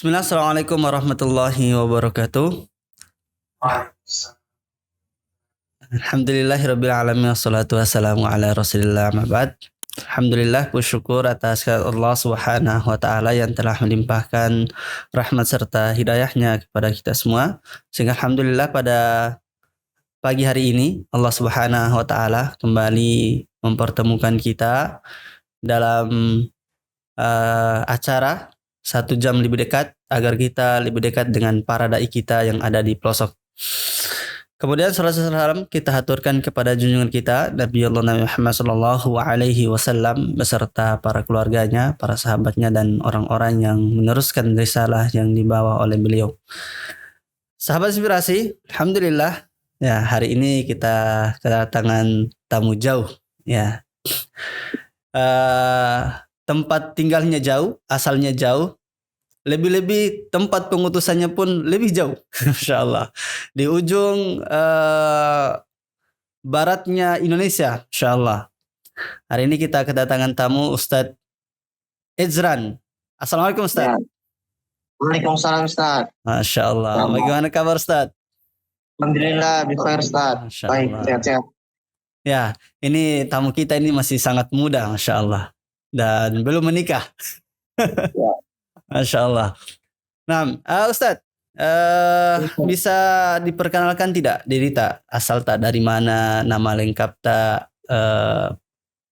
Bismillah, Assalamualaikum warahmatullahi wabarakatuh. Alhamdulillahirabbil alamin wassalatu wassalamu ala Rasulillah amma ba'd. Alhamdulillah, bersyukur atas Allah Subhanahu wa taala yang telah melimpahkan rahmat serta hidayahnya kepada kita semua. Sehingga alhamdulillah pada pagi hari ini Allah Subhanahu wa taala kembali mempertemukan kita dalam acara 1 jam lebih dekat agar kita lebih dekat dengan para dai kita yang ada di pelosok. Kemudian salam kita haturkan kepada junjungan kita Nabi Muhammad sallallahu alaihi wasallam beserta para keluarganya, para sahabatnya dan orang-orang yang meneruskan risalah yang dibawa oleh beliau. Sahabat inspirasi, alhamdulillah ya hari ini kita kedatangan tamu jauh ya. Tempat tinggalnya jauh, asalnya jauh, lebih-lebih tempat pengutusannya pun lebih jauh, Masya Allah. Di ujung baratnya Indonesia, Masya Allah. Hari ini kita kedatangan tamu Ustadz Edzran. Assalamualaikum Ustadz. Ya. Waalaikumsalam Ustadz. Masya Allah. Bagaimana kabar Ustadz? Alhamdulillah, bikhair Ustadz. Masya Baik, Allah. sehat-sehat. Ya, ini tamu kita ini masih sangat muda, Masya Allah. Dan belum menikah. Ya. Masya Allah. Nah, Ustadz, bisa diperkenalkan tidak diri tak? Asal tak, dari mana, nama lengkap tak?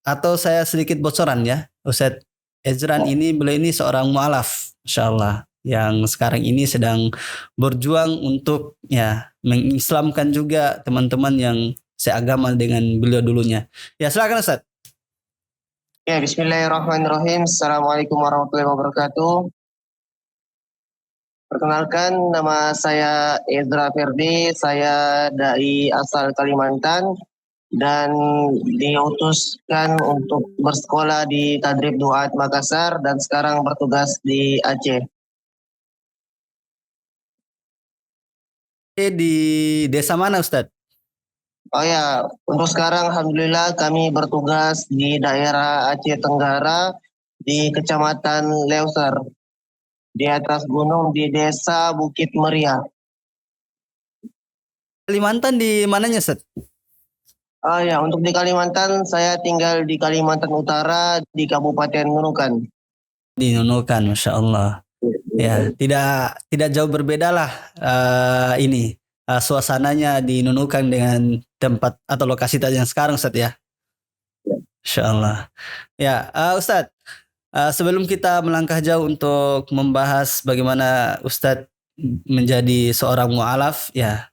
Atau saya sedikit bocoran ya. Ustadz Edzran beliau ini seorang mu'alaf, Masya Allah, yang sekarang ini sedang berjuang untuk ya mengislamkan juga teman-teman yang seagama dengan beliau dulunya. Ya, silakan Ustadz. Ya, bismillahirrahmanirrahim. Assalamualaikum warahmatullahi wabarakatuh. Perkenalkan, nama saya Ezra Ferdi, saya dai asal Kalimantan dan diutuskan untuk bersekolah di Tadrib Duat Makassar dan sekarang bertugas di Aceh. Di desa mana Ustadz? Oh ya, untuk sekarang alhamdulillah kami bertugas di daerah Aceh Tenggara di Kecamatan Leuser, di atas gunung di Desa Bukit Meriah. Kalimantan di mananya Ustadz? Oh ya, untuk di Kalimantan saya tinggal di Kalimantan Utara di Kabupaten Nunukan. Di Nunukan, Masya Allah. Ya, tidak jauh berbeda lah suasananya di Nunukan dengan tempat atau lokasi tadi yang sekarang Ustadz ya. Masya Allah. Ya, Ustadz, sebelum kita melangkah jauh untuk membahas bagaimana Ustadz menjadi seorang mu'alaf, ya,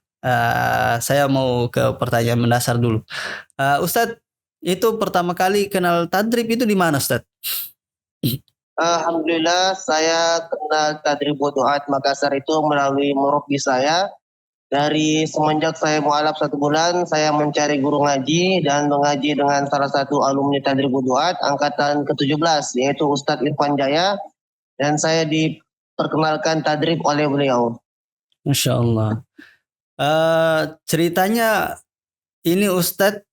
saya mau ke pertanyaan mendasar dulu. Ustadz, itu pertama kali kenal tadrib itu di mana Ustadz? Alhamdulillah saya kenal Tadrib Duat Makassar itu melalui murabbi saya. Dari semenjak saya mualaf 1 bulan, saya mencari guru ngaji dan mengaji dengan salah satu alumni Tadrib Duat angkatan ke-17 yaitu Ustadz Irfan Jaya, dan saya diperkenalkan tadrib oleh beliau. Masya Allah. Ceritanya ini Ustadz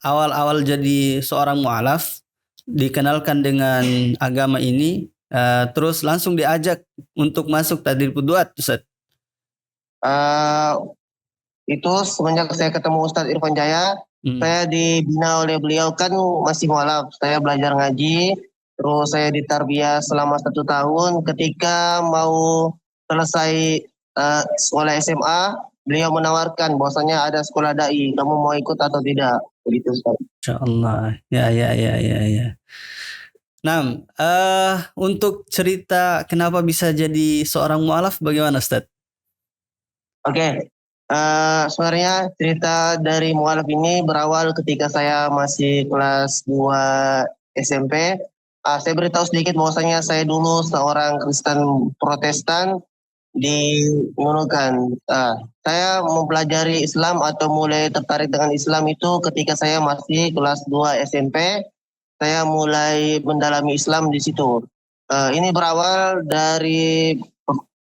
awal-awal jadi seorang mu'alaf, dikenalkan dengan agama ini, terus langsung diajak untuk masuk Tadrib Duat Ustadz. Itu semenjak saya ketemu Ustadz Irfan Jaya, saya dibina oleh beliau, kan masih mualaf, saya belajar ngaji, terus saya ditarbiyah selama 1 tahun. Ketika mau selesai sekolah SMA, beliau menawarkan bahwasanya ada sekolah dai, kamu mau ikut atau tidak? Begitu Ustaz. Insya Allah. Ya. Nah, untuk cerita kenapa bisa jadi seorang mu'alaf bagaimana Ustadz? Oke. Sebenarnya cerita dari mu'alaf ini berawal ketika saya masih kelas 2 SMP. Saya beritahu sedikit bahwasanya saya dulu seorang Kristen Protestan di Nunukan. Saya mempelajari Islam atau mulai tertarik dengan Islam itu ketika saya masih kelas 2 SMP. Saya mulai mendalami Islam di situ. Ini berawal dari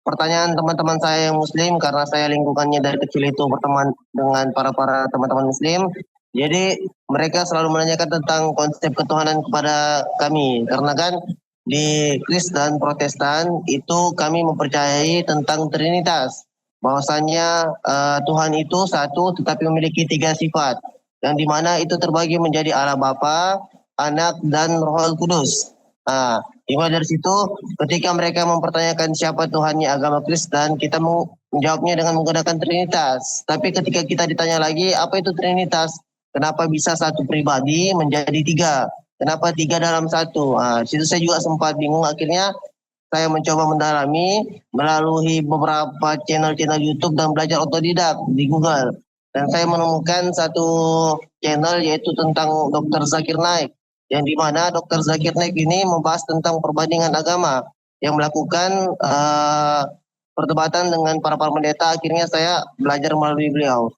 pertanyaan teman-teman saya yang Muslim, karena saya lingkungannya dari kecil itu berteman dengan para teman-teman Muslim. Jadi mereka selalu menanyakan tentang konsep ketuhanan kepada kami, karena kan di Kristen Protestan itu kami mempercayai tentang Trinitas. Bahwasanya Tuhan itu satu tetapi memiliki 3 sifat. Yang dimana itu terbagi menjadi Allah Bapa, Anak, dan Roh Kudus. Dimulai dari situ ketika mereka mempertanyakan siapa Tuhannya agama Kristen, kita menjawabnya dengan menggunakan Trinitas. Tapi ketika kita ditanya lagi apa itu Trinitas, kenapa bisa satu pribadi menjadi 3? Kenapa 3 dalam satu? Situ saya juga sempat bingung. Akhirnya saya mencoba mendalami melalui beberapa channel-channel YouTube dan belajar otodidak di Google. Dan saya menemukan satu channel yaitu tentang Dr. Zakir Naik. Yang dimana Dr. Zakir Naik ini membahas tentang perbandingan agama yang melakukan perdebatan dengan para pendeta. Akhirnya saya belajar melalui beliau.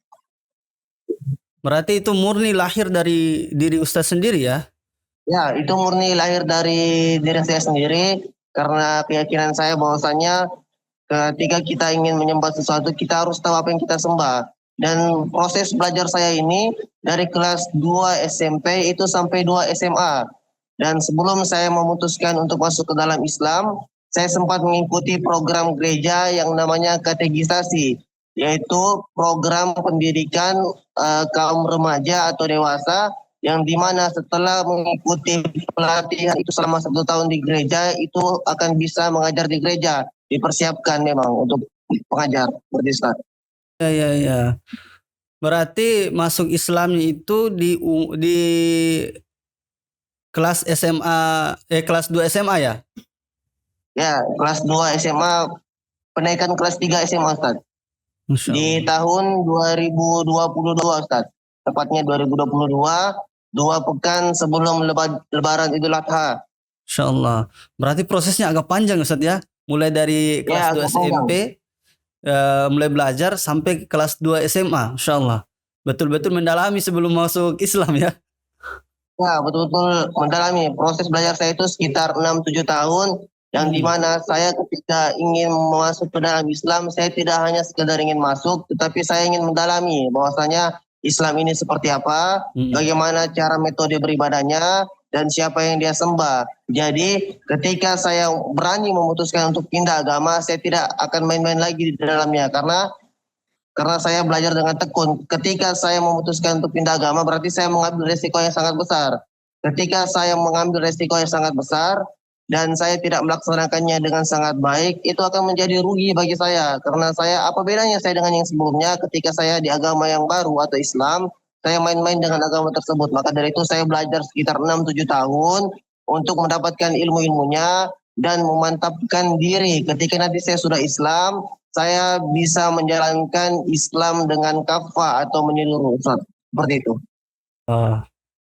Berarti itu murni lahir dari diri Ustadz sendiri ya? Ya, itu murni lahir dari diri saya sendiri karena keyakinan saya bahwasanya ketika kita ingin menyembah sesuatu kita harus tahu apa yang kita sembah. Dan proses belajar saya ini dari kelas 2 SMP itu sampai 2 SMA. Dan sebelum saya memutuskan untuk masuk ke dalam Islam, saya sempat mengikuti program gereja yang namanya kategisasi, yaitu program pendidikan kaum remaja atau dewasa yang dimana setelah mengikuti pelatihan itu selama 1 tahun di gereja itu akan bisa mengajar di gereja, dipersiapkan memang untuk pengajar seperti Ustaz. Ya. Berarti masuk Islamnya itu di kelas SMA, kelas 2 SMA ya? Ya, kelas 2 SMA, penaikan kelas 3 SMA Ustaz. Di tahun 2022 Ustaz. Tepatnya 2022, 2 pekan sebelum Lebaran Idul Adha. Insyaallah. Berarti prosesnya agak panjang Ustaz ya? Mulai dari kelas 2 SMP, mulai belajar sampai kelas 2 SMA, insyaallah. Betul-betul mendalami sebelum masuk Islam ya? Ya, betul-betul mendalami. Proses belajar saya itu sekitar 6-7 tahun. Yang dimana saya ketika ingin masuk ke dalam Islam, saya tidak hanya sekedar ingin masuk, tetapi saya ingin mendalami bahwasanya Islam ini seperti apa, bagaimana cara metode beribadahnya, dan siapa yang dia sembah. Jadi ketika saya berani memutuskan untuk pindah agama, saya tidak akan main-main lagi di dalamnya karena saya belajar dengan tekun. Ketika saya memutuskan untuk pindah agama, berarti saya mengambil resiko yang sangat besar. Ketika saya mengambil resiko yang sangat besar dan saya tidak melaksanakannya dengan sangat baik, itu akan menjadi rugi bagi saya. Karena saya, apa bedanya saya dengan yang sebelumnya ketika saya di agama yang baru atau Islam, saya main-main dengan agama tersebut. Maka dari itu saya belajar sekitar 6-7 tahun untuk mendapatkan ilmu-ilmunya dan memantapkan diri. Ketika nanti saya sudah Islam, saya bisa menjalankan Islam dengan kafah atau menyeluruh, seperti itu.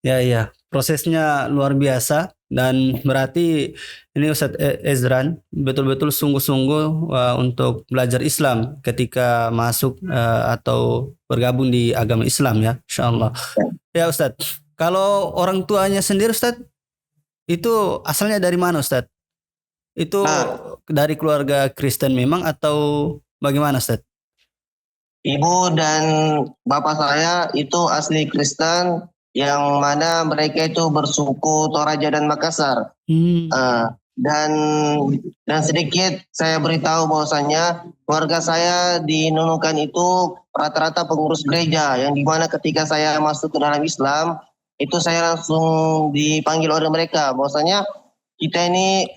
Ya. Prosesnya luar biasa dan berarti ini Ustadz Ezran betul-betul sungguh-sungguh untuk belajar Islam ketika masuk atau bergabung di agama Islam ya, insyaallah. Ya Ustadz, kalau orang tuanya sendiri Ustadz, itu asalnya dari mana Ustadz? Itu dari keluarga Kristen memang atau bagaimana Ustadz? Ibu dan bapak saya itu asli Kristen, yang mana mereka itu bersuku Toraja dan Makassar. Dan sedikit saya beritahu bahwasanya keluarga saya di Nunukan itu rata-rata pengurus gereja, yang dimana ketika saya masuk ke dalam Islam itu saya langsung dipanggil oleh mereka bahwasanya kita ini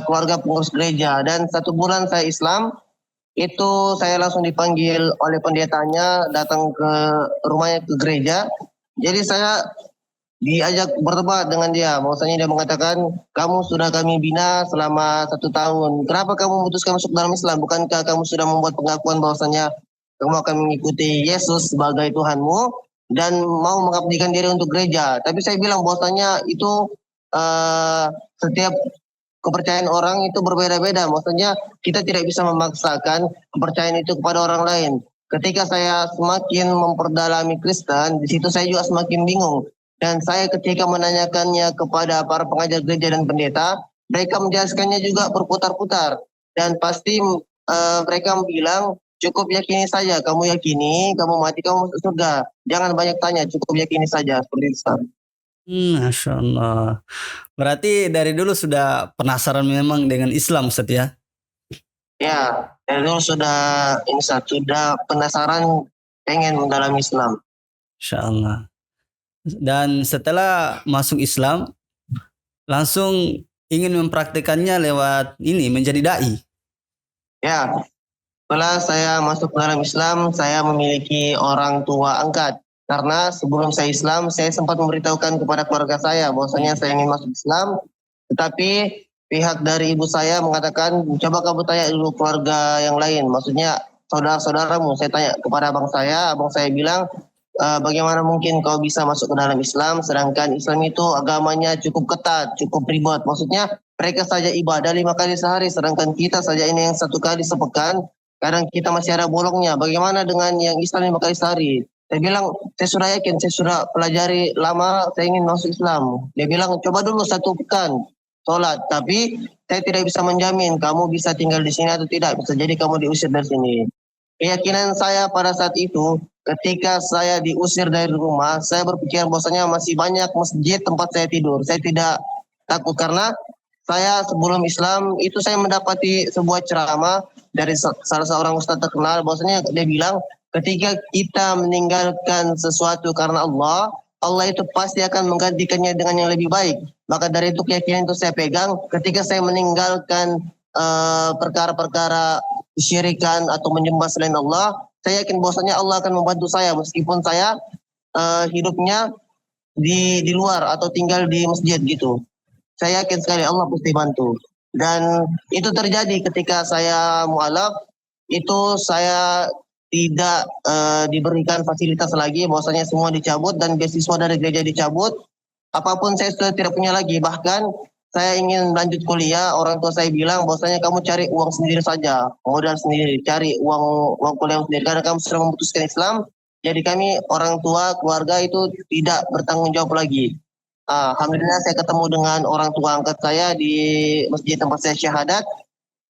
keluarga pengurus gereja. Dan 1 bulan saya Islam itu saya langsung dipanggil oleh pendetanya datang ke rumahnya ke gereja. Jadi saya diajak berdebat dengan dia, bahwasanya dia mengatakan, kamu sudah kami bina selama 1 tahun, kenapa kamu memutuskan masuk dalam Islam? Bukankah kamu sudah membuat pengakuan bahwasanya kamu akan mengikuti Yesus sebagai Tuhanmu dan mau mengabdikan diri untuk gereja? Tapi saya bilang bahwasanya itu setiap kepercayaan orang itu berbeda-beda, maksudnya kita tidak bisa memaksakan kepercayaan itu kepada orang lain. Ketika saya semakin memperdalami Kristen, di situ saya juga semakin bingung. Dan saya ketika menanyakannya kepada para pengajar gereja dan pendeta, mereka menjelaskannya juga berputar-putar. Dan pasti mereka bilang, cukup yakini saja, kamu yakini, kamu mati, kamu masuk surga. Jangan banyak tanya, cukup yakini saja, seperti itu. Masya Allah. Berarti dari dulu sudah penasaran memang dengan Islam Ustaz ya? Ya, dari dulu sudah penasaran pengen dalam Islam. Masya Allah. Dan setelah masuk Islam, langsung ingin mempraktikannya lewat ini, menjadi da'i. Ya, setelah saya masuk dalam Islam, saya memiliki orang tua angkat. Karena sebelum saya Islam, saya sempat memberitahukan kepada keluarga saya bahwasanya saya ingin masuk Islam, tetapi pihak dari ibu saya mengatakan, coba kamu tanya dulu keluarga yang lain, maksudnya saudara-saudaramu. Saya tanya kepada abang saya bilang, bagaimana mungkin kau bisa masuk ke dalam Islam, sedangkan Islam itu agamanya cukup ketat, cukup ribet. Maksudnya mereka saja ibadah 5 kali sehari, sedangkan kita saja ini yang 1 kali sepekan. Kadang kita masih ada bolongnya. Bagaimana dengan yang Islam 5 kali sehari? Saya bilang, saya sudah yakin, saya sudah pelajari lama, saya ingin masuk Islam. Dia bilang, coba dulu 1 pekan sholat. Tapi saya tidak bisa menjamin kamu bisa tinggal di sini atau tidak. Bisa jadi kamu diusir dari sini. Keyakinan saya pada saat itu, ketika saya diusir dari rumah, saya berpikir bahwasanya masih banyak masjid tempat saya tidur. Saya tidak takut karena saya sebelum Islam itu saya mendapati sebuah ceramah dari salah seorang ustadz terkenal, bahwasanya dia bilang ketika kita meninggalkan sesuatu karena Allah, Allah itu pasti akan menggantikannya dengan yang lebih baik. Maka dari itu keyakinan itu saya pegang ketika saya meninggalkan perkara-perkara kesyirikan atau menyembah selain Allah, saya yakin bahwasanya Allah akan membantu saya meskipun saya hidupnya di luar atau tinggal di masjid gitu. Saya yakin sekali Allah pasti bantu. Dan itu terjadi ketika saya mualaf, itu saya tidak diberikan fasilitas lagi, bahwasanya semua dicabut dan beasiswa dari gereja dicabut. Apapun saya sudah tidak punya lagi. Bahkan saya ingin lanjut kuliah, orang tua saya bilang bahwasanya kamu cari uang sendiri saja, modal sendiri, cari uang kuliah sendiri karena kamu sudah memutuskan Islam. Jadi kami orang tua keluarga itu tidak bertanggung jawab lagi. Alhamdulillah saya ketemu dengan orang tua angkat saya di masjid tempat saya syahadat.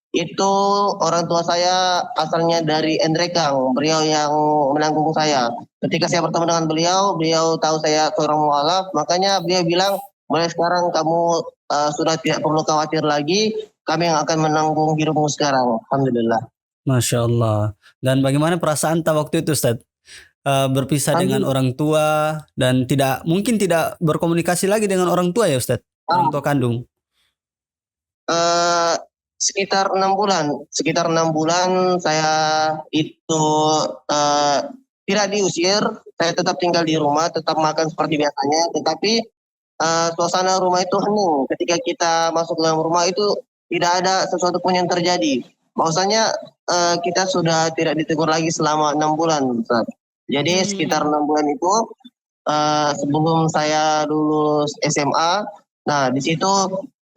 Itu orang tua saya asalnya dari Endrekang, beliau yang menanggung saya. Ketika saya bertemu dengan beliau tahu saya seorang mualaf, makanya beliau bilang, mulai sekarang kamu sudah tidak perlu khawatir lagi, kami yang akan menanggung hidupmu sekarang. Alhamdulillah. Masya Allah. Dan bagaimana perasaan tak waktu itu Ustaz? Berpisah dengan orang tua dan mungkin tidak berkomunikasi lagi dengan orang tua ya Ustaz? Orang tua kandung. Sekitar 6 bulan saya itu tidak diusir, saya tetap tinggal di rumah, tetap makan seperti biasanya, tetapi suasana rumah itu hening. Ketika kita masuk dalam rumah itu tidak ada sesuatu pun yang terjadi. Bahwasanya kita sudah tidak ditegur lagi selama 6 bulan. Ustaz. Jadi sekitar 6 bulan itu sebelum saya lulus SMA, nah di situ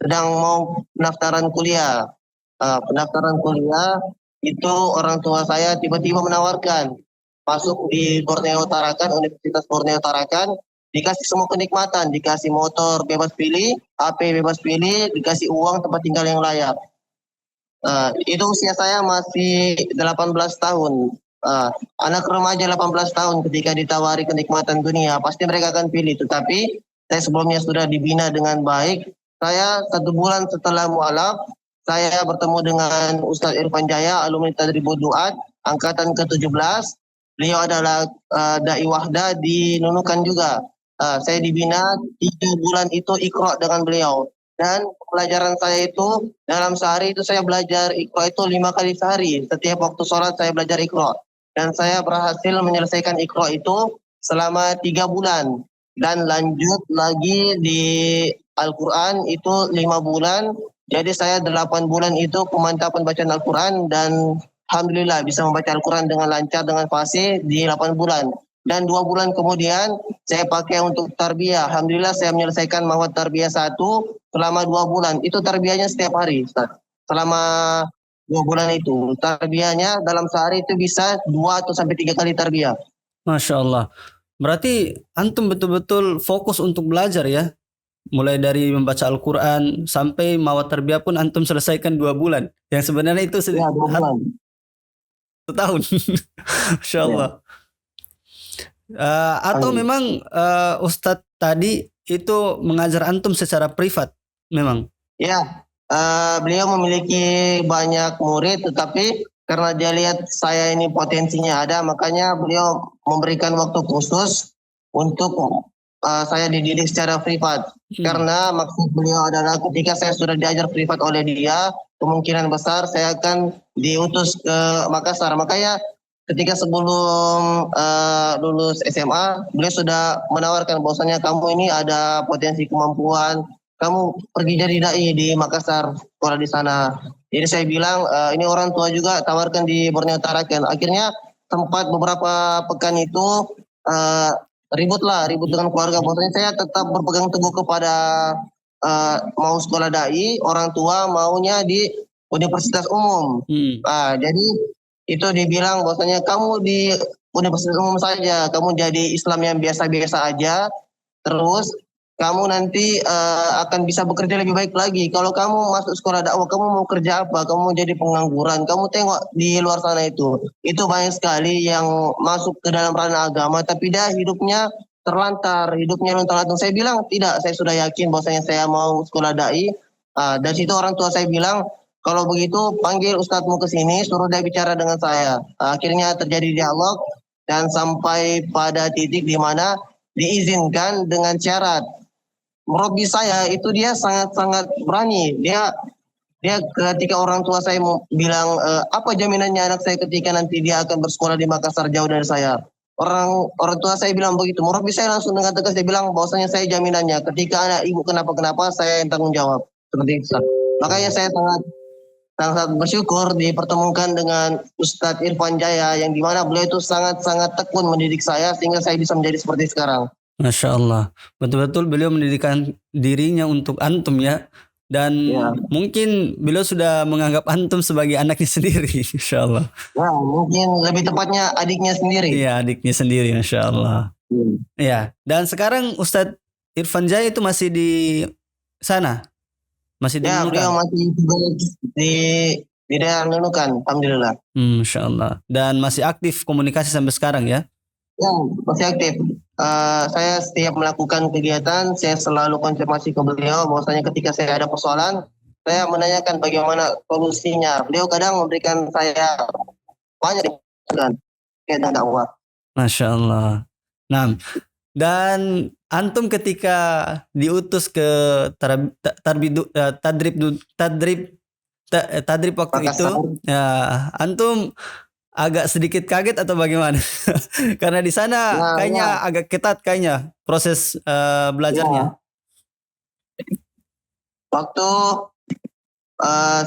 sedang mau pendaftaran kuliah. Pendaftaran kuliah itu orang tua saya tiba-tiba menawarkan masuk di Borneo Tarakan, Universitas Borneo Tarakan, dikasih semua kenikmatan, dikasih motor bebas pilih, HP bebas pilih, dikasih uang tempat tinggal yang layak. Itu usia saya masih 18 tahun. Anak remaja 18 tahun ketika ditawari kenikmatan dunia, pasti mereka akan pilih. Tetapi saya sebelumnya sudah dibina dengan baik. Saya 1 bulan setelah mualaf, saya bertemu dengan Ustadz Irfan Jaya, alumni Tadribul Duat, angkatan ke-17. Beliau adalah Dai Wahda di Nunukan juga. Saya dibina 3 bulan itu Iqra dengan beliau. Dan pelajaran saya itu dalam sehari itu saya belajar Iqra itu 5 kali sehari. Setiap waktu sholat saya belajar Iqra. Dan saya berhasil menyelesaikan Iqra itu selama 3 bulan. Dan lanjut lagi di Al-Quran itu 5 bulan. Jadi saya 8 bulan itu pemantapan bacaan Al-Quran dan alhamdulillah bisa membaca Al-Quran dengan lancar, dengan fasih di 8 bulan. Dan 2 bulan kemudian saya pakai untuk tarbiyah. Alhamdulillah saya menyelesaikan mawad tarbiyah 1 selama 2 bulan. Itu tarbiyahnya setiap hari, Ustaz. Selama 2 bulan itu. Tarbiyahnya dalam sehari itu bisa 2 atau sampai 3 kali tarbiyah. Masya Allah. Berarti antum betul-betul fokus untuk belajar ya? Mulai dari membaca Al-Quran sampai mawad tarbiyah pun antum selesaikan 2 bulan. Yang sebenarnya itu 2 bulan. 1 tahun. Masya Allah. Atau memang Ustadz tadi itu mengajar antum secara privat memang. Ya, beliau memiliki banyak murid, tetapi karena dia lihat saya ini potensinya ada, makanya beliau memberikan waktu khusus untuk saya dididik secara privat. Karena maksud beliau adalah ketika saya sudah diajar privat oleh dia, kemungkinan besar saya akan diutus ke Makassar. Makanya ketika sebelum lulus SMA, beliau sudah menawarkan bahwasanya kamu ini ada potensi kemampuan, kamu pergi jadi dai di Makassar, sekolah di sana. Jadi saya bilang ini orang tua juga tawarkan di Borneo Tarakan. Akhirnya sempat beberapa pekan itu ribut dengan keluarga. Bahwasanya saya tetap berpegang teguh kepada mau sekolah dai, orang tua maunya di universitas umum. Jadi itu dibilang bahwasanya kamu di universitas umum saja, kamu jadi Islam yang biasa-biasa aja, terus kamu nanti akan bisa bekerja lebih baik lagi. Kalau kamu masuk sekolah dakwah, kamu mau kerja apa? Kamu mau jadi pengangguran. Kamu tengok di luar sana itu banyak sekali yang masuk ke dalam ranah agama, tapi dia hidupnya terlantar, hidupnya luntang-lantung. Saya bilang tidak, saya sudah yakin bahwasanya saya mau sekolah dai. Dari situ orang tua saya bilang, kalau begitu panggil ustadzmu ke sini, suruh dia bicara dengan saya. Akhirnya terjadi dialog dan sampai pada titik di mana diizinkan dengan syarat. Murabi saya itu dia sangat-sangat berani. Dia ketika orang tua saya bilang apa jaminannya anak saya ketika nanti dia akan bersekolah di Makassar jauh dari saya. Orang tua saya bilang begitu. Murabi saya langsung dengan tegas dia bilang bahwasanya saya jaminannya ketika anak ibu kenapa-kenapa saya yang tanggung jawab. Seperti itu. Makanya saya sangat bersyukur dipertemukan dengan Ustadz Irfan Jaya yang dimana beliau itu sangat-sangat tekun mendidik saya sehingga saya bisa menjadi seperti sekarang. Masya Allah, betul-betul beliau mendirikan dirinya untuk antum ya, dan mungkin beliau sudah menganggap antum sebagai anaknya sendiri, Insya Allah. Ya, mungkin lebih tepatnya adiknya sendiri. Iya, adiknya sendiri, Masya Allah. Ya, dan sekarang Ustadz Irfan Jaya itu masih di sana, masih di Nunukan. Beliau masih di daerah Nunukan, alhamdulillah. Masya Allah, dan masih aktif komunikasi sampai sekarang ya? Ya, masih aktif. Saya setiap melakukan kegiatan, saya selalu konfirmasi ke beliau bahwasanya ketika saya ada persoalan, saya menanyakan bagaimana solusinya. Beliau kadang memberikan saya banyak dan dakwah. Masya Allah. Nah, dan antum ketika diutus ke tadrib waktu itu, ya antum agak sedikit kaget atau bagaimana? Karena di sana kayaknya agak ketat kayaknya proses belajarnya. Waktu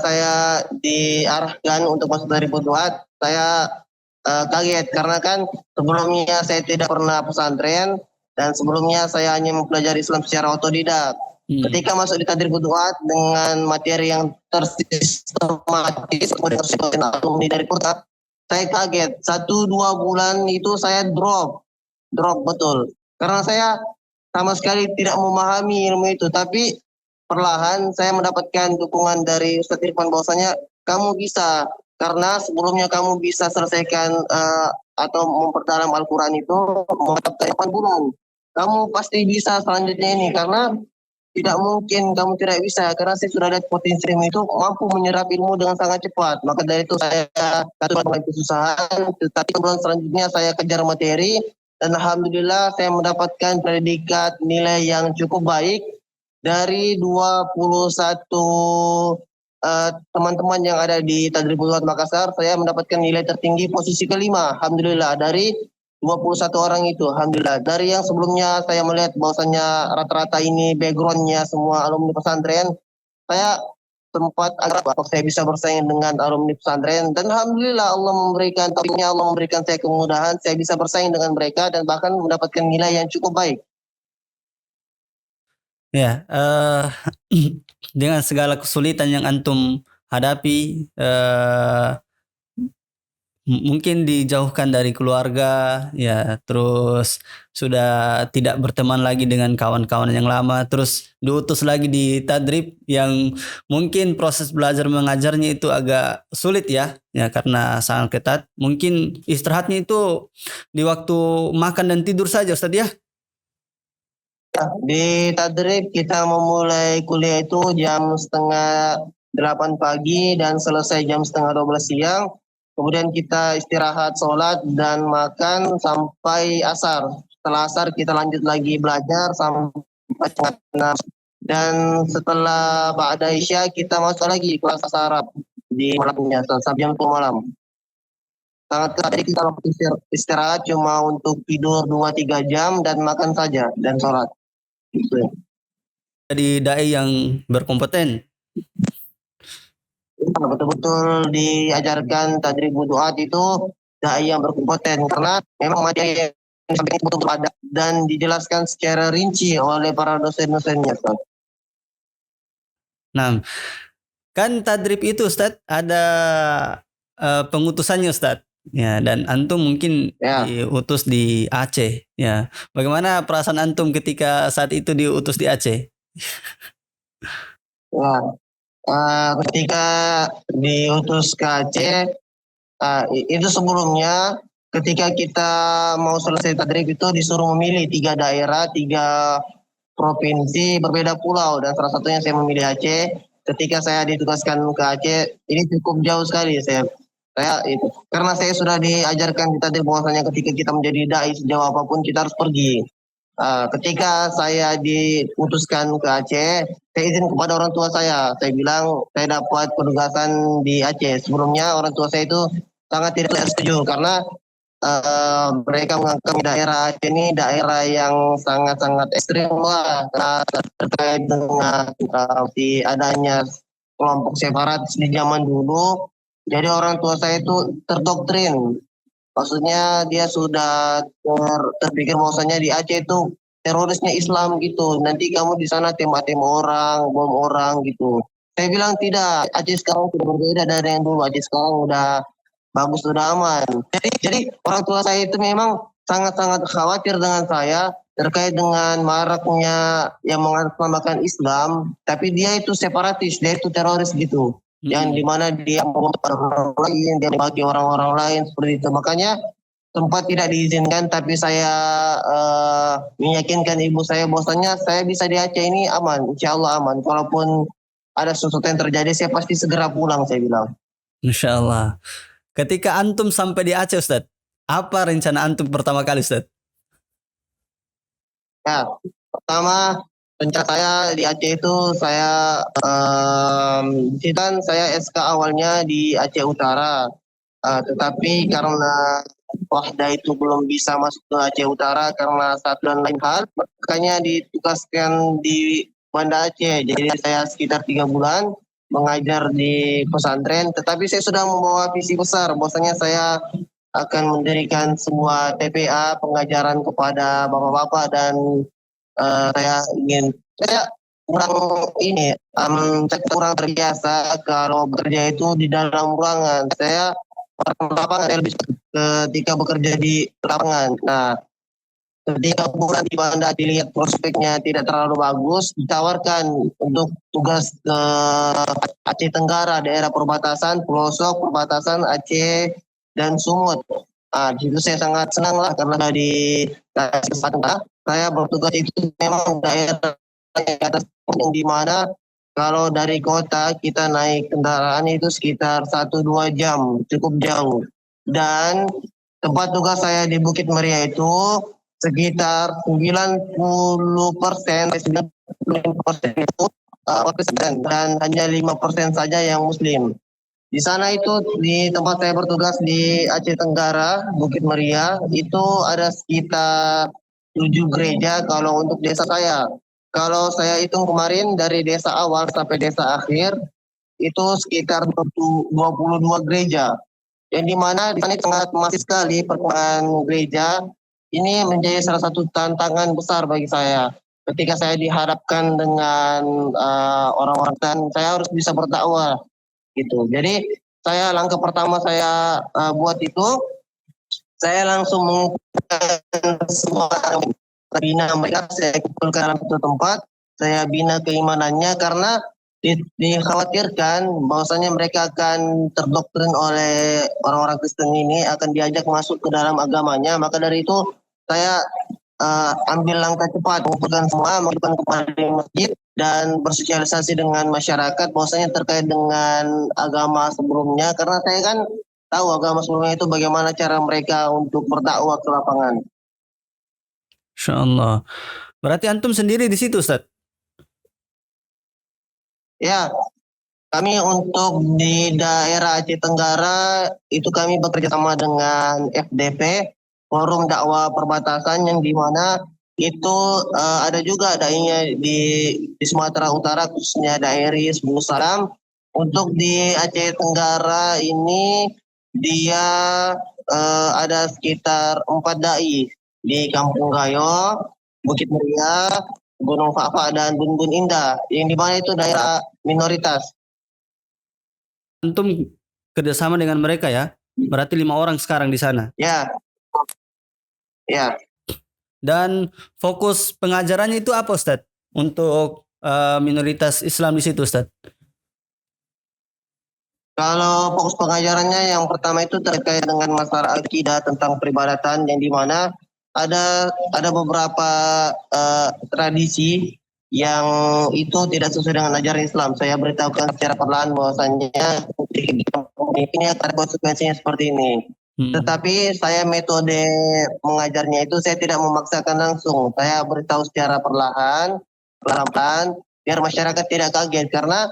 saya diarahkan untuk masuk dari Butuhat, saya kaget karena kan sebelumnya saya tidak pernah pesantren dan sebelumnya saya hanya mempelajari Islam secara otodidak. Ketika masuk di Tadrib Butuhat dengan materi yang tersistematis kemudian alumni dari Butuhat, saya kaget. 1-2 bulan itu saya drop betul. Karena saya sama sekali tidak memahami ilmu itu. Tapi perlahan saya mendapatkan dukungan dari Ustadz Irfan bahwasanya kamu bisa. Karena sebelumnya kamu bisa selesaikan atau memperdalam Al-Quran itu mendapatkan 8 bulan. Kamu pasti bisa selanjutnya ini. Karena tidak mungkin kamu tidak bisa, karena saya sudah lihat potensi ilmu itu mampu menyerap ilmu dengan sangat cepat. Maka dari itu saya mulai kesusahan, tetapi bulan selanjutnya saya kejar materi dan alhamdulillah saya mendapatkan predikat nilai yang cukup baik dari 21 teman-teman yang ada di Tadrib Butuhat Makassar. Saya mendapatkan nilai tertinggi posisi kelima, alhamdulillah, dari 21 orang itu, alhamdulillah. Dari yang sebelumnya saya melihat bahwasanya rata-rata ini backgroundnya semua alumni pesantren, saya sempat agak saya bisa bersaing dengan alumni pesantren dan alhamdulillah Allah memberikan taufiknya, Allah memberikan saya kemudahan, saya bisa bersaing dengan mereka dan bahkan mendapatkan nilai yang cukup baik. Ya, dengan segala kesulitan yang antum hadapi, mungkin dijauhkan dari keluarga, ya, terus sudah tidak berteman lagi dengan kawan-kawan yang lama, terus diutus lagi di tadrib yang mungkin proses belajar mengajarnya itu agak sulit ya karena sangat ketat. Mungkin istirahatnya itu di waktu makan dan tidur saja, Ustaz ya? Di Tadrib kita memulai kuliah itu jam setengah 8 pagi dan selesai jam setengah 12 siang. Kemudian kita istirahat, sholat, dan makan sampai asar. Setelah asar kita lanjut lagi belajar sampai setengah 6. Dan setelah Ba'da Isya kita masuk lagi kelas bahasa Arab di malamnya sampai jam 2 malam. Sangat tadi kita waktu istirahat cuma untuk tidur 2-3 jam dan makan saja dan sholat. Gitu. Jadi dai yang berkompeten. Betul-betul diajarkan tadrib duat itu dai yang berkompeten karena memang materi yang disampaikan betul ada dan dijelaskan secara rinci oleh para dosen-dosennya. Nah, kan tadrib itu Ustaz ada pengutusannya Ustaz. Ya, dan antum mungkin diutus di Aceh. Ya, bagaimana perasaan antum ketika saat itu diutus di Aceh? Ya, ketika diutus ke Aceh, itu sebelumnya ketika kita mau selesai tadrib itu disuruh memilih 3 daerah, 3 provinsi berbeda pulau dan salah satunya saya memilih Aceh. Ketika saya ditugaskan ke Aceh, ini cukup jauh sekali saya itu karena saya sudah diajarkan di tadrib bahwasanya ketika kita menjadi dai sejauh apapun kita harus pergi. Ketika saya diputuskan ke Aceh, saya izin kepada orang tua saya. Saya bilang saya dapat penugasan di Aceh. Sebelumnya orang tua saya itu sangat tidak setuju karena mereka menganggap daerah Aceh ini daerah yang sangat-sangat ekstrim lah terkait dengan adanya kelompok separatis di zaman dulu. Jadi orang tua saya itu terdoktrin. Maksudnya dia sudah terpikir bahwasanya di Aceh itu terorisnya Islam gitu. Nanti kamu di sana tembak-tembak orang, bom orang gitu. Saya bilang tidak, Aceh sekarang sudah berbeda dari yang dulu. Aceh sekarang udah bagus, sudah aman. Jadi orang tua saya itu memang sangat-sangat khawatir dengan saya terkait dengan maraknya yang mengatasnamakan Islam, tapi dia itu separatis, dia itu teroris gitu. Yang dimana dia membunuh orang lain, dia membagi orang-orang lain seperti itu. Makanya sempat tidak diizinkan, tapi saya meyakinkan ibu saya bahwasanya saya bisa di Aceh ini aman, insya Allah aman. Walaupun ada sesuatu yang terjadi, saya pasti segera pulang, saya bilang. Insya Allah. Ketika antum sampai di Aceh Ustaz, apa rencana antum pertama kali Ustaz? Ya, pertama rencana saya di Aceh itu saya saya SK awalnya di Aceh Utara, tetapi karena Wahda itu belum bisa masuk ke Aceh Utara karena satu dan lain hal, makanya ditugaskan di Banda Aceh. Jadi saya sekitar 3 bulan mengajar di pesantren, tetapi saya sudah membawa visi besar, bahwasanya saya akan mendirikan sebuah TPA pengajaran kepada bapak-bapak dan saya kurang terbiasa kalau bekerja itu di dalam ruangan. Saya lapangan lebih ketika bekerja di lapangan. Nah, ketika bulan di Banda dilihat prospeknya tidak terlalu bagus, ditawarkan untuk tugas ke Aceh Tenggara, daerah perbatasan, pelosok perbatasan Aceh dan Sumut. Di situ saya sangat senang lah karena di kesempatan saya bertugas itu memang daerah yang atas yang di mana kalau dari kota kita naik kendaraan itu sekitar 1-2 jam, cukup jauh. Dan tempat tugas saya di Bukit Maria itu sekitar 90% itu dan hanya 5% saja yang Muslim. Di sana itu di tempat saya bertugas di Aceh Tenggara, Bukit Maria, itu ada sekitar 7 gereja kalau untuk desa saya. Kalau saya hitung kemarin dari desa awal sampai desa akhir, itu sekitar 22 gereja. Yang dimana di sana sangat masif sekali perkembangan gereja. Ini menjadi salah satu tantangan besar bagi saya. Ketika saya dihadapkan dengan orang-orang dan saya harus bisa berdakwah gitu. Jadi langkah pertama saya buat itu, saya langsung mengumpulkan semua bina mereka, saya kumpulkan dalam satu tempat, saya bina keimanannya karena dikhawatirkan bahwasanya mereka akan terdoktrin oleh orang-orang Kristen ini, akan diajak masuk ke dalam agamanya. Maka dari itu saya ambil langkah cepat, mengumpulkan semua, menghidupkan kembali masjid dan bersosialisasi dengan masyarakat bahwasanya terkait dengan agama sebelumnya, karena saya kan tahu agama sebelumnya itu bagaimana cara mereka untuk berdakwah ke lapangan. Insya Allah. Berarti antum sendiri di situ, Ustaz? Ya, kami untuk di daerah Aceh Tenggara itu kami bekerja sama dengan FDP, Forum Dakwah Perbatasan, yang di mana itu ada juga dainya di Sumatera Utara, khususnya daerah Bulu Salam. Untuk di Aceh Tenggara ini dia ada sekitar 4 dai di Kampung Gayo, Bukit Muria, Gunung Fakfak dan Bun Bun Indah, yang di mana itu daerah minoritas. Antum kerjasama dengan mereka ya? Berarti 5 orang sekarang di sana. Ya, ya. Dan fokus pengajarannya itu apa, Ustaz? Untuk minoritas Islam di situ, Ustaz? Kalau fokus pengajarannya yang pertama itu terkait dengan masalah akidah tentang peribadatan, yang di mana ada beberapa tradisi yang itu tidak sesuai dengan ajaran Islam. Saya beritahukan secara perlahan bahwasanya ini akan konsekuensinya seperti ini. Tetapi saya metode mengajarnya itu saya tidak memaksakan langsung. Saya beritahu secara perlahan, biar masyarakat tidak kaget, karena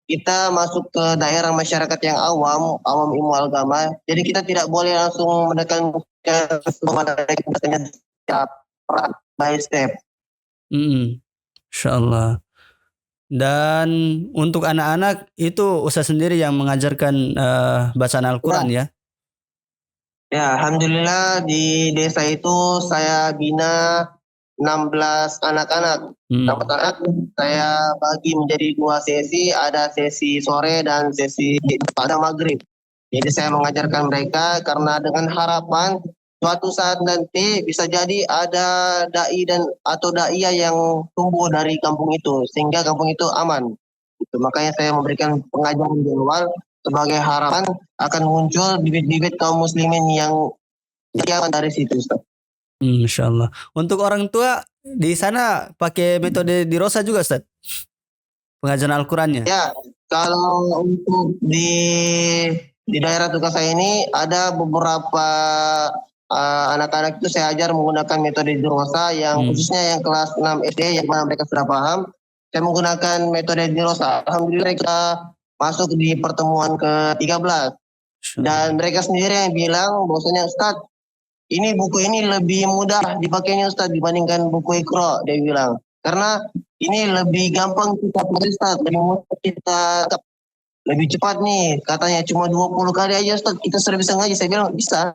kita masuk ke daerah masyarakat yang awam ilmu agama, jadi kita tidak boleh langsung menekan step by step. Insya Allah. Dan untuk anak-anak itu Ustaz sendiri yang mengajarkan bacaan Al-Quran ya? Ya, alhamdulillah di desa itu saya bina 16 anak-anak. 16 anak saya bagi menjadi 2 sesi, ada sesi sore dan sesi pada maghrib. Jadi saya mengajarkan mereka karena dengan harapan suatu saat nanti bisa jadi ada dai atau daiyah yang tumbuh dari kampung itu sehingga kampung itu aman. Itu makanya saya memberikan pengajaran di awal sebagai harapan akan muncul bibit-bibit kaum muslimin yang aman dari situ, Ustaz. Insya Allah. Untuk orang tua di sana pakai metode dirosa juga, Ustaz? Pengajaran Al-Qurannya? Ya, kalau untuk di daerah tugas saya ini ada beberapa anak-anak itu saya ajar menggunakan metode dirosa, yang khususnya yang kelas 6 SD yang mana mereka sudah paham. Saya menggunakan metode dirosa. Alhamdulillah mereka masuk di pertemuan ke-13. Dan mereka sendiri yang bilang bahwasanya, Ustaz, ini buku ini lebih mudah dipakainya Ustaz dibandingkan buku Iqra, dia bilang. Karena ini lebih gampang kita pelajari Ustaz, lebih mudah kita lebih cepat nih, katanya cuma 20 kali aja Ustaz kita sudah bisa ngaji. Saya bilang bisa,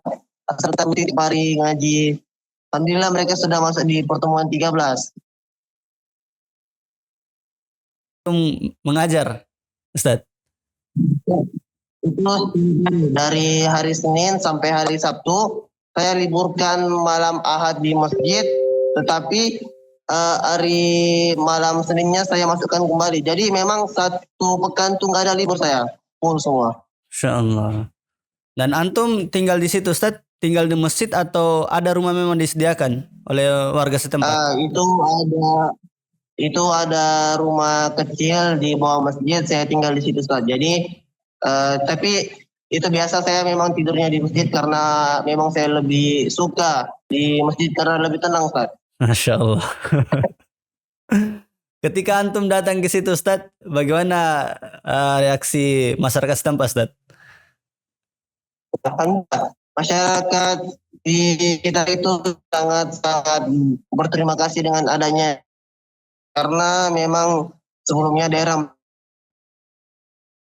serta tiap hari ngaji. Alhamdulillah mereka sudah masuk di pertemuan 13. Mengajar, Ustaz? Itu dari hari Senin sampai hari Sabtu. Saya liburkan malam Ahad di masjid, tetapi hari malam Seninnya saya masukkan kembali. Jadi memang 1 pekan tuh nggak ada libur, saya full semua. Insya Allah. Dan antum tinggal di situ, Ustaz? Tinggal di masjid atau ada rumah memang disediakan oleh warga setempat? Itu ada rumah kecil di bawah masjid. Saya tinggal di situ, Ustaz. Jadi tapi itu biasa saya memang tidurnya di masjid karena memang saya lebih suka di masjid karena lebih tenang, Ustaz. Masya Allah. Ketika antum datang ke situ, Ustaz, bagaimana reaksi masyarakat setempat, Ustaz? Masyarakat di kita itu sangat berterima kasih dengan adanya, karena memang sebelumnya daerah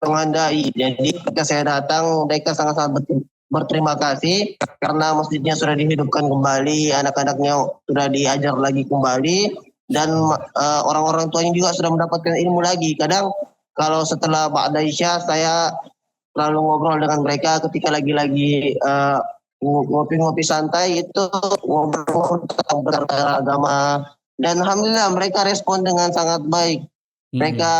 mengandai. Jadi ketika saya datang mereka sangat-sangat berterima kasih karena masjidnya sudah dihidupkan kembali, anak-anaknya sudah diajar lagi kembali, dan orang-orang tuanya juga sudah mendapatkan ilmu lagi. Kadang kalau setelah ba'da Isya saya lalu ngobrol dengan mereka ketika lagi-lagi ngopi-ngopi santai, itu ngobrol tentang beragama, dan alhamdulillah mereka respon dengan sangat baik. Mereka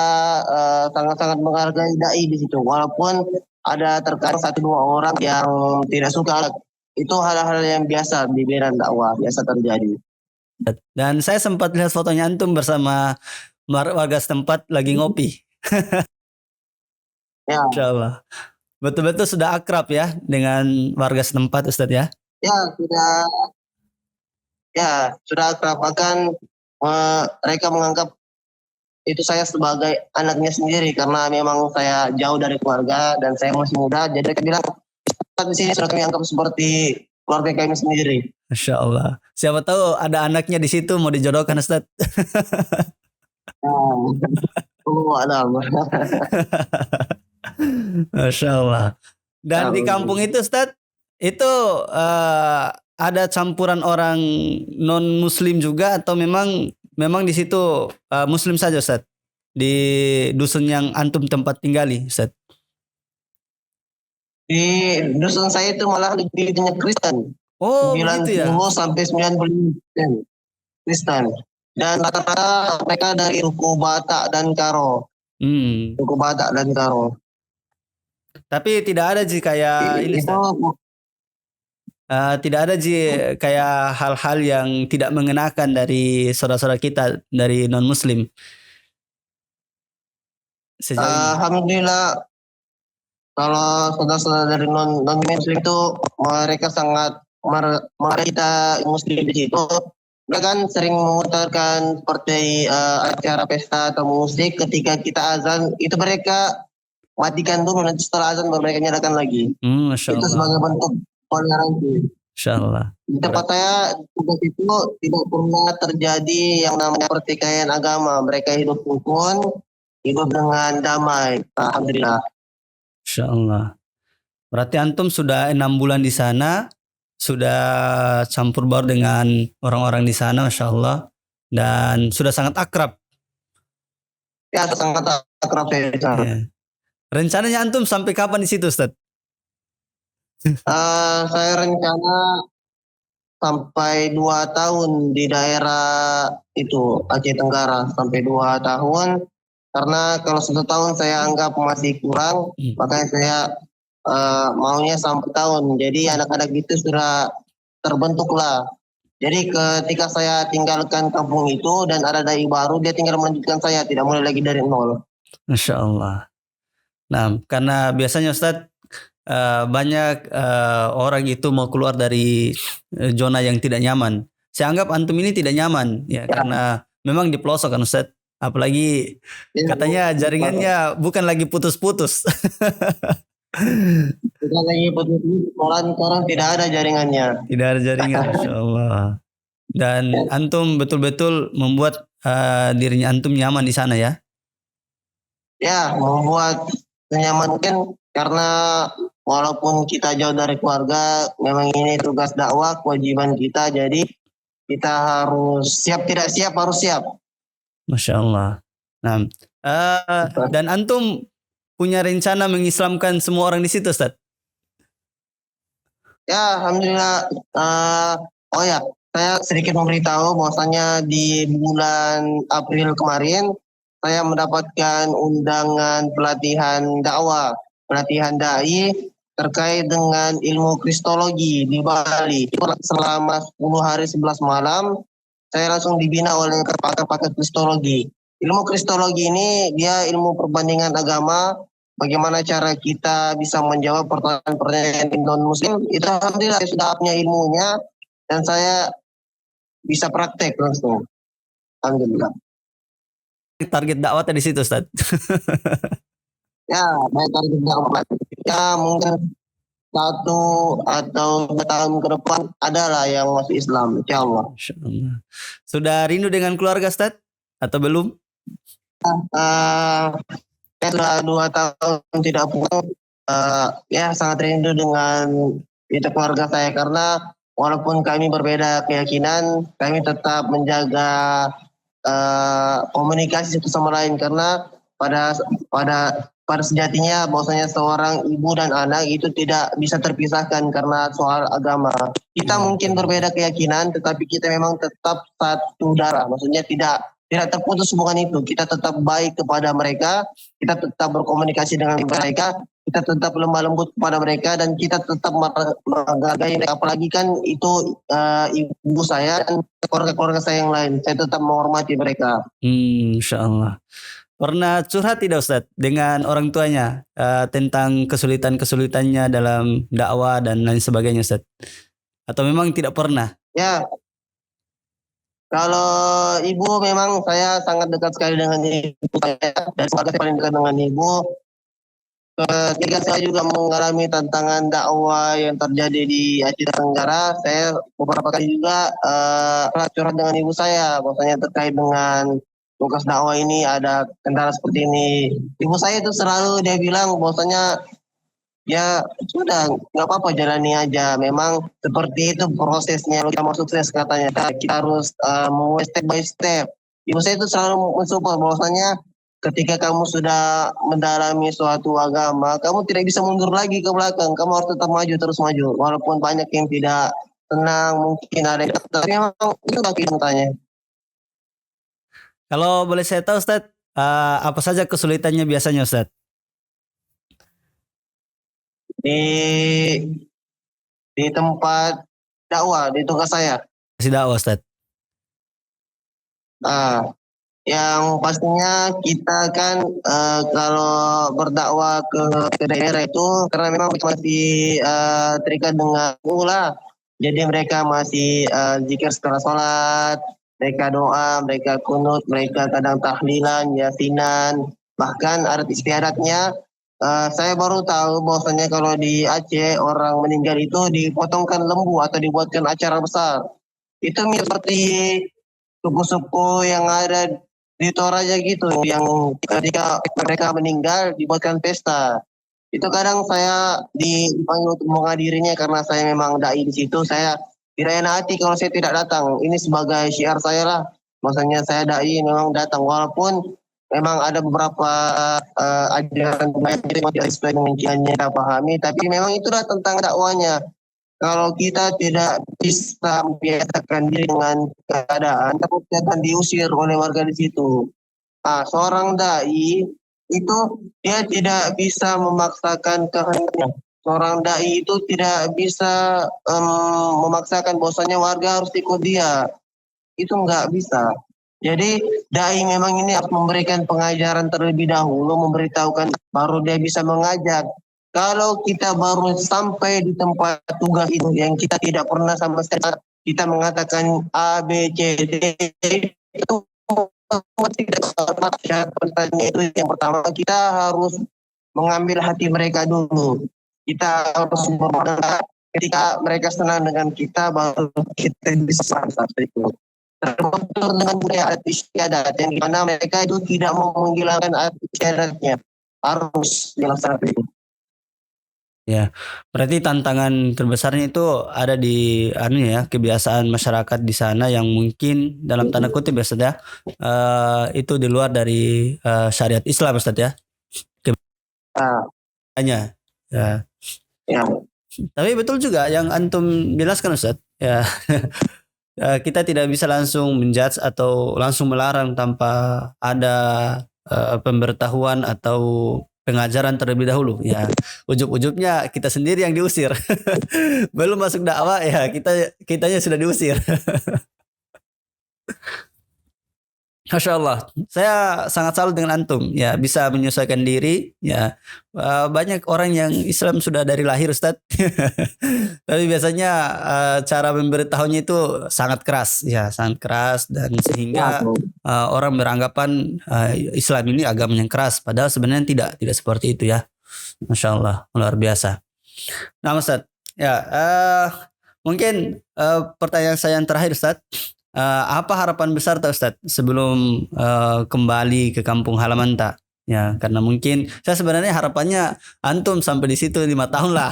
sangat-sangat menghargai dai di situ, walaupun ada terkadang 1-2 orang yang tidak suka. Itu hal-hal yang biasa di medan dakwah, biasa terjadi. Dan saya sempat lihat fotonya antum bersama warga setempat lagi ngopi. Ya, Insya Allah. Betul-betul sudah akrab ya dengan warga setempat Ustadz ya. sudah akrab. Bahkan mereka menganggap itu saya sebagai anaknya sendiri karena memang saya jauh dari keluarga dan saya masih muda. Jadi mereka bilang di sini sudah kami anggap seperti keluarga kami sendiri. Masya Allah. Siapa tahu ada anaknya di situ mau dijodohkan Ustadz. Alam. Masya Allah. Dan di kampung itu Ustadz, itu ada campuran orang non Muslim juga atau memang di situ Muslim saja Ustadz? Di dusun yang antum tempat tinggali Ustadz? Di dusun saya itu malah lebih banyak Kristen. Oh, begitu ya. 90 sampai 95% Kristen. Dan rata-rata mereka dari suku Batak dan Karo. Suku Batak dan Karo. Tapi tidak ada Ji kayak ini tidak ada Ji kayak hal-hal yang tidak mengenakan dari saudara-saudara kita dari non Muslim. Alhamdulillah, kalau saudara-saudara dari non Muslim itu mereka sangat kita Muslim di situ. Mereka kan sering memutarkan seperti acara pesta atau musik ketika kita azan, itu mereka matikan dulu, nanti setelah azan baru mereka nyalakan lagi. Itu sebagai bentuk toleransi. Insya Allah. Di tempat saya tugas itu tidak pernah terjadi yang namanya pertikaian agama. Mereka hidup rukun, hidup dengan damai. Alhamdulillah. Insya Allah. Berarti antum sudah 6 bulan di sana, sudah campur baur dengan orang-orang di sana, Masya Allah, dan sudah sangat akrab. Ya, sangat akrab ya. Rencananya antum sampai kapan di situ, Ustaz? Saya rencana sampai 2 tahun di daerah itu Aceh Tenggara, sampai 2 tahun. Karena kalau 1 tahun saya anggap masih kurang, makanya saya maunya sampai tahun. Jadi anak-anak itu sudah terbentuk lah. Jadi ketika saya tinggalkan kampung itu dan ada dai baru, dia tinggal melanjutkan saya, tidak mulai lagi dari nol. Masya Allah. Nah, karena biasanya Ustadz banyak orang itu mau keluar dari zona yang tidak nyaman. Saya anggap antum ini tidak nyaman ya. Karena memang di pelosok kan Ustadz. Apalagi katanya jaringannya bukan lagi putus-putus. Bukan lagi putus-putus, malah sekarang tidak ada jaringannya. Tidak ada jaringan, Masya Allah. Dan antum betul-betul membuat dirinya antum nyaman di sana ya? Ya, membuat nyaman kan karena walaupun kita jauh dari keluarga, memang ini tugas dakwah, kewajiban kita, jadi kita harus siap, tidak siap harus siap. Masya Allah. Nah, dan antum punya rencana mengislamkan semua orang di situ, Ustaz? Ya, alhamdulillah. Oh ya, saya sedikit memberitahu bahwasanya di bulan April kemarin saya mendapatkan undangan pelatihan dakwah, pelatihan dai terkait dengan ilmu kristologi di Bali. Selama 10 hari 11 malam saya langsung dibina oleh pakar-pakar kristologi. Ilmu kristologi ini dia ilmu perbandingan agama, bagaimana cara kita bisa menjawab pertanyaan-pertanyaan non-muslim. Itu alhamdulillah saya sudah punya ilmunya dan saya bisa praktek langsung. Alhamdulillah. Target dakwah di situ, Ustaz? Ya, target dakwah. Ya, mungkin 1 atau 2 tahun ke depan adalah yang masuk Islam, insya Allah. Sudah rindu dengan keluarga, Ustaz? Atau belum? Saya sudah 2 tahun tidak pulang. Ya, sangat rindu dengan itu keluarga saya karena walaupun kami berbeda keyakinan, kami tetap menjaga komunikasi satu sama lain karena pada sejatinya bahwasanya seorang ibu dan anak itu tidak bisa terpisahkan karena soal agama. Kita mungkin berbeda keyakinan, tetapi kita memang tetap satu darah. Maksudnya tidak terputus hubungan itu. Kita tetap baik kepada mereka, kita tetap berkomunikasi dengan mereka, kita tetap lemah lembut kepada mereka dan kita tetap menghargai mereka. Apalagi kan itu ibu saya dan keluarga-keluarga saya yang lain. Saya tetap menghormati mereka. Insya Allah. Pernah curhat tidak Ustadz dengan orang tuanya tentang kesulitan-kesulitannya dalam dakwah dan lain sebagainya Ustadz? Atau memang tidak pernah? Ya, kalau ibu memang saya sangat dekat sekali dengan ibu saya dan keluarga saya paling dekat dengan ibu. Ketika saya juga mengalami tantangan dakwah yang terjadi di Aceh Tenggara, saya beberapa kali juga curhat dengan ibu saya, bahwasanya terkait dengan tugas dakwah ini ada kendala seperti ini. Ibu saya itu selalu dia bilang bahwasanya ya sudah nggak apa-apa jalani aja. Memang seperti itu prosesnya. Kita mau sukses katanya. Kita harus mulai step by step. Ibu saya itu selalu mensupport bahwasanya ketika kamu sudah mendalami suatu agama, kamu tidak bisa mundur lagi ke belakang. Kamu harus tetap maju, terus maju. Walaupun banyak yang tidak tenang, mungkin ada yang tapi memang itu lagi tanya. Kalau boleh saya tahu Ustadz, apa saja kesulitannya biasanya Ustadz? Di tempat dakwah, di tugas saya. Kasih dakwah Ustadz. Nah, yang pastinya kita kan kalau berdakwah ke daerah itu karena memang masih terikat dengan lah. Jadi mereka masih zikir setelah sholat, mereka doa, mereka kunut, mereka kadang tahlilan, yasinan, bahkan adat istiadatnya. Saya baru tahu bahwasanya kalau di Aceh orang meninggal itu dipotongkan lembu atau dibuatkan acara besar. Itu seperti suku-suku yang ada di Toraja gitu, yang ketika mereka meninggal dibuatkan pesta. Itu kadang saya dipanggil untuk menghadirinya karena saya memang dai di situ. Saya tidak enak hati kalau saya tidak datang. Ini sebagai syiar saya lah. Maksudnya saya dai memang datang walaupun memang ada beberapa ajaran yang tidak sesuai dengan yang kita pahami, tapi memang itulah tentang dakwanya. Kalau kita tidak bisa membiasakan diri dengan keadaan, takut akan diusir oleh warga di situ. Nah, seorang dai itu dia tidak bisa memaksakan kehendaknya. Seorang dai itu tidak bisa memaksakan bahwasanya warga harus ikut dia. Itu nggak bisa. Jadi dai memang ini harus memberikan pengajaran terlebih dahulu, memberitahukan baru dia bisa mengajak. Kalau kita baru sampai di tempat tugas itu yang kita tidak pernah sama sekali kita mengatakan A, B, C, D itu tidak pertanyaan itu yang pertama kita harus mengambil hati mereka dulu. Kita harus ketika mereka senang dengan kita baru kita bisa sampai itu. Terbentur dengan budaya adat istiadat yang dimana mereka itu tidak mau menghilangkan adat istiadatnya, harus dilaksanakan itu. Ya, berarti tantangan terbesarnya itu ada di kebiasaan masyarakat di sana yang mungkin dalam tanda kutip ya Ustaz ya, itu di luar dari syariat Islam Ustaz ya. Hanya ya. Ya. Tapi betul juga yang antum jelaskan Ustaz ya. Kita tidak bisa langsung menjudge atau langsung melarang tanpa ada pemberitahuan atau pengajaran terlebih dahulu ya. Ujub-ujubnya kita sendiri yang diusir. Belum masuk dakwah ya kitanya sudah diusir. Masya Allah, saya sangat salut dengan antum ya, bisa menyesuaikan diri ya. Banyak orang yang Islam sudah dari lahir Ustadz. Tapi biasanya cara memberitahunya itu sangat keras ya, sangat keras dan sehingga orang beranggapan Islam ini agama yang keras, padahal sebenarnya tidak seperti itu ya. Masya Allah, luar biasa. Nah Ustadz ya, mungkin pertanyaan saya yang terakhir Ustadz. Apa harapan besar tak Ustadz sebelum kembali ke kampung halaman tak? Ya, karena mungkin saya sebenarnya harapannya antum sampai di situ 5 tahun lah,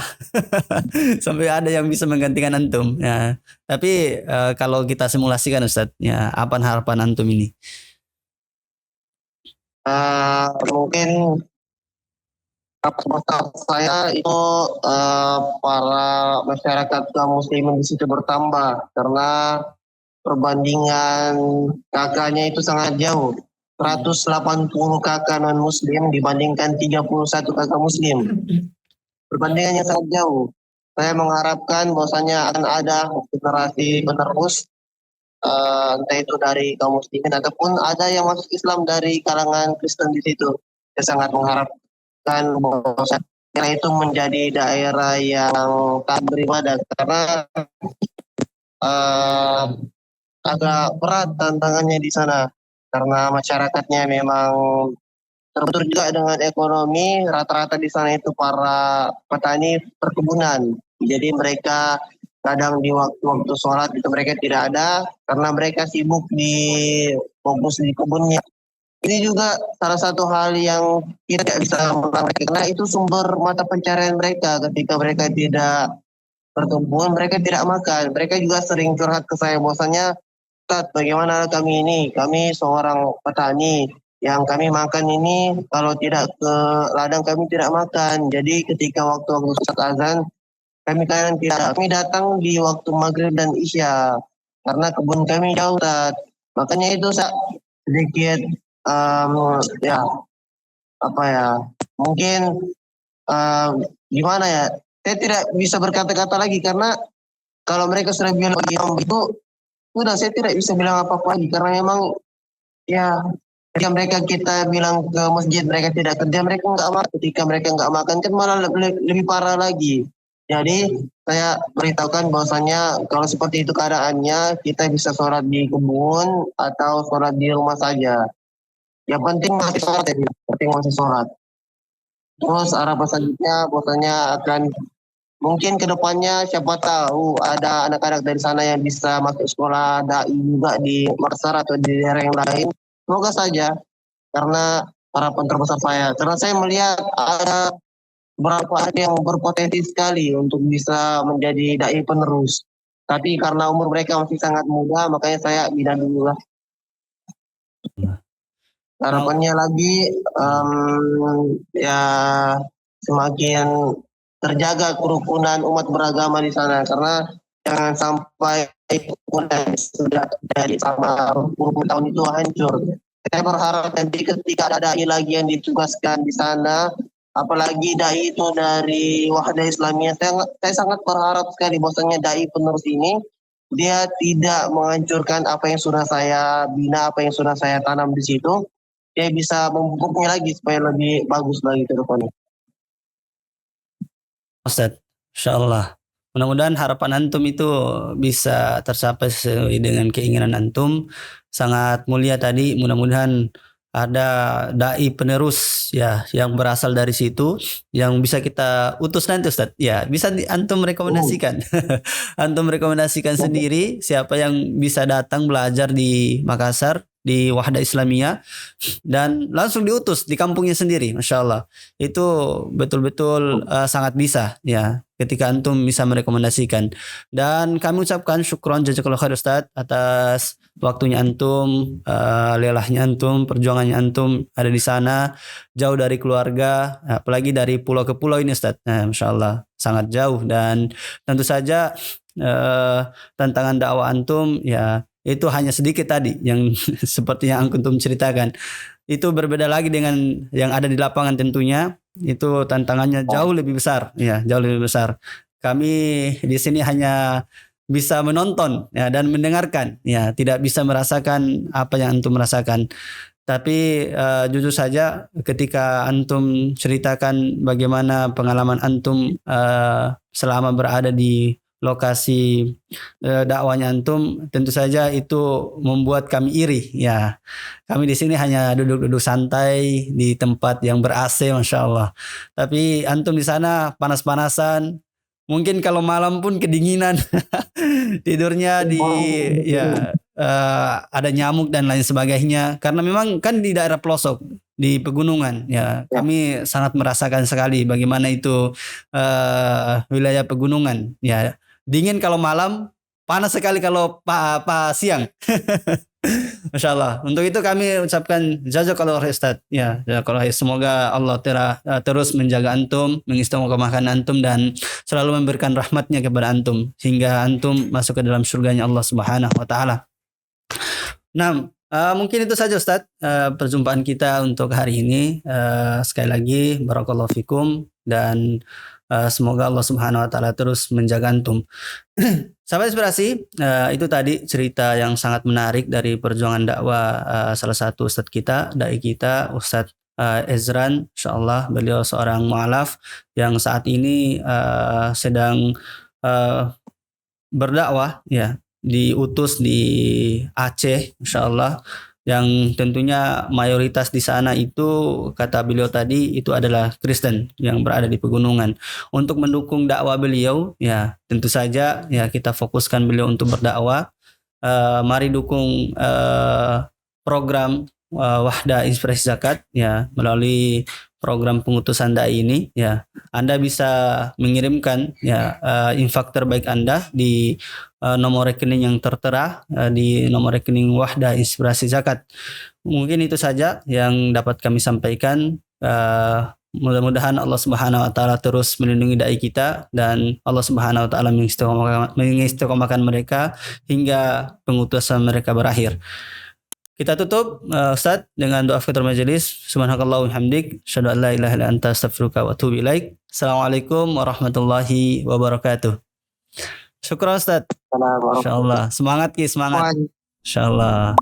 sampai ada yang bisa menggantikan antum. Ya, tapi kalau kita simulasikan Ustadz, ya apa harapan antum ini? Mungkin saya itu para masyarakat kaum muslimin di situ bertambah karena perbandingan kakaknya itu sangat jauh. 180 kakak non muslim dibandingkan 31 kakak muslim. Perbandingannya sangat jauh. Saya mengharapkan bahwasanya akan ada generasi penerus, entah itu dari kaum muslimin ataupun ada yang masuk Islam dari kalangan Kristen di situ. Saya sangat mengharapkan bahwasanya daerah itu menjadi daerah yang tak beribadah karena uh, agak berat tantangannya di sana karena masyarakatnya memang terbentur juga dengan ekonomi. Rata-rata di sana itu para petani perkebunan. Jadi mereka kadang di waktu-waktu sholat itu mereka tidak ada karena mereka sibuk di fokus di kebunnya. Ini juga salah satu hal yang kita tidak bisa mengelak karena itu sumber mata pencarian mereka. Ketika mereka tidak berkebun, mereka tidak makan. Mereka juga sering curhat ke saya bahwasanya, Ustaz, bagaimana kami ini? Kami seorang petani, yang kami makan ini kalau tidak ke ladang kami tidak makan. Jadi ketika waktu-waktu sholat azan, kami kadang tidak. Kami datang di waktu maghrib dan isya karena kebun kami jauh, Ustaz. Makanya itu sedikit ya apa ya? Mungkin gimana ya? Saya tidak bisa berkata-kata lagi karena kalau mereka sudah bilang itu udah saya tidak bisa bilang apa-apa lagi karena memang ya ketika mereka kita bilang ke masjid mereka tidak kerja mereka nggak makan, ketika mereka nggak makan kan malah lebih parah lagi. Jadi saya beritahukan bahwasanya kalau seperti itu keadaannya kita bisa sholat di kebun atau sholat di rumah saja. Yang penting masih sholat ya, penting masih sholat. Terus harapan selanjutnya bahwasanya akan mungkin kedepannya siapa tahu ada anak-anak dari sana yang bisa masuk sekolah dai juga di Makassar atau di daerah yang lain. Semoga saja karena harapan terbesar saya. Karena saya melihat ada beberapa yang berpotensi sekali untuk bisa menjadi dai penerus. Tapi karena umur mereka masih sangat muda, makanya saya bidan dulu lah. Harapannya lagi ya semakin terjaga kerukunan umat beragama di sana karena jangan sampai kerukunan sudah jadi sama 20 tahun itu hancur. Saya berharap nanti ketika ada dai lagi yang ditugaskan di sana, apalagi dai itu dari Wahda Islamiyah, saya sangat berharap sekali bahwasanya dai penerus ini dia tidak menghancurkan apa yang sudah saya bina, apa yang sudah saya tanam di situ. Dia bisa memupuknya lagi supaya lebih bagus lagi ke depannya. Ustaz, insyaallah. Mudah-mudahan harapan antum itu bisa tercapai sesuai dengan keinginan antum. Sangat mulia tadi. Mudah-mudahan ada dai penerus ya yang berasal dari situ yang bisa kita utus nanti, Ustaz. Ya, bisa antum rekomendasikan. Antum rekomendasikan sendiri siapa yang bisa datang belajar di Makassar di Wahda Islamiyah dan langsung diutus di kampungnya sendiri, Masya Allah. Itu betul-betul sangat bisa ya ketika antum bisa merekomendasikan. Dan kami ucapkan syukron jazakallahu khair Ustaz atas waktunya antum, lelahnya antum, perjuangannya antum ada di sana jauh dari keluarga, apalagi dari pulau ke pulau ini Ustaz. Nah, Masya Allah sangat jauh dan tentu saja tantangan dakwah antum ya itu hanya sedikit tadi yang seperti yang antum ceritakan. Itu berbeda lagi dengan yang ada di lapangan tentunya. Itu tantangannya jauh lebih besar, ya, jauh lebih besar. Kami di sini hanya bisa menonton ya dan mendengarkan, ya, tidak bisa merasakan apa yang antum merasakan. Tapi jujur saja ketika antum ceritakan bagaimana pengalaman antum selama berada di lokasi dakwahnya antum, tentu saja itu membuat kami iri ya. Kami di sini hanya duduk-duduk santai di tempat yang ber-AC, Masya Allah. Tapi antum di sana panas-panasan, mungkin kalau malam pun kedinginan, tidurnya di ya ada nyamuk dan lain sebagainya. Karena memang kan di daerah pelosok di pegunungan ya, kami sangat merasakan sekali bagaimana itu wilayah pegunungan ya. Dingin kalau malam, panas sekali kalau siang. Masya Allah. Untuk itu kami ucapkan jazakallahu khair Ustaz. Ya, jazakallahu khair. Semoga Allah terus menjaga antum, mengistiqomahkan antum dan selalu memberikan rahmatnya kepada antum hingga antum masuk ke dalam surganya Allah Subhanahu wa taala. Nah, Mungkin itu saja Ustadz perjumpaan kita untuk hari ini. Sekali lagi barakallahu fikum dan semoga Allah Subhanahu wa taala terus menjaga antum. Sahabat inspirasi, itu tadi cerita yang sangat menarik dari perjuangan dakwah salah satu ustadz kita, dai kita, Ustadz Ezran. Insyaallah beliau seorang mu'alaf yang saat ini sedang berdakwah ya, diutus di Aceh insyaallah, yang tentunya mayoritas di sana itu kata beliau tadi itu adalah Kristen yang berada di pegunungan. Untuk mendukung dakwah beliau ya tentu saja ya kita fokuskan beliau untuk berdakwah. Mari dukung program Wahda Inspirasi Zakat ya melalui program pengutusan dai ini ya. Anda bisa mengirimkan ya infak terbaik Anda di nomor rekening yang tertera di nomor rekening Wahda Inspirasi Zakat. Mungkin itu saja yang dapat kami sampaikan. Mudah-mudahan Allah Subhanahu wa taala terus melindungi dai kita dan Allah Subhanahu wa taala mengistiqomahkan mereka hingga pengutusan mereka berakhir. Kita tutup Ustaz dengan doa kafaratul majelis. Subhanakallahumma hamdik, asyhadu an la ilaha illa anta astaghfiruka wa atubu ilaik. Assalamualaikum warahmatullahi wabarakatuh. Syukran Ustaz. Insyaallah. Semangat Ki, semangat. Insyaallah.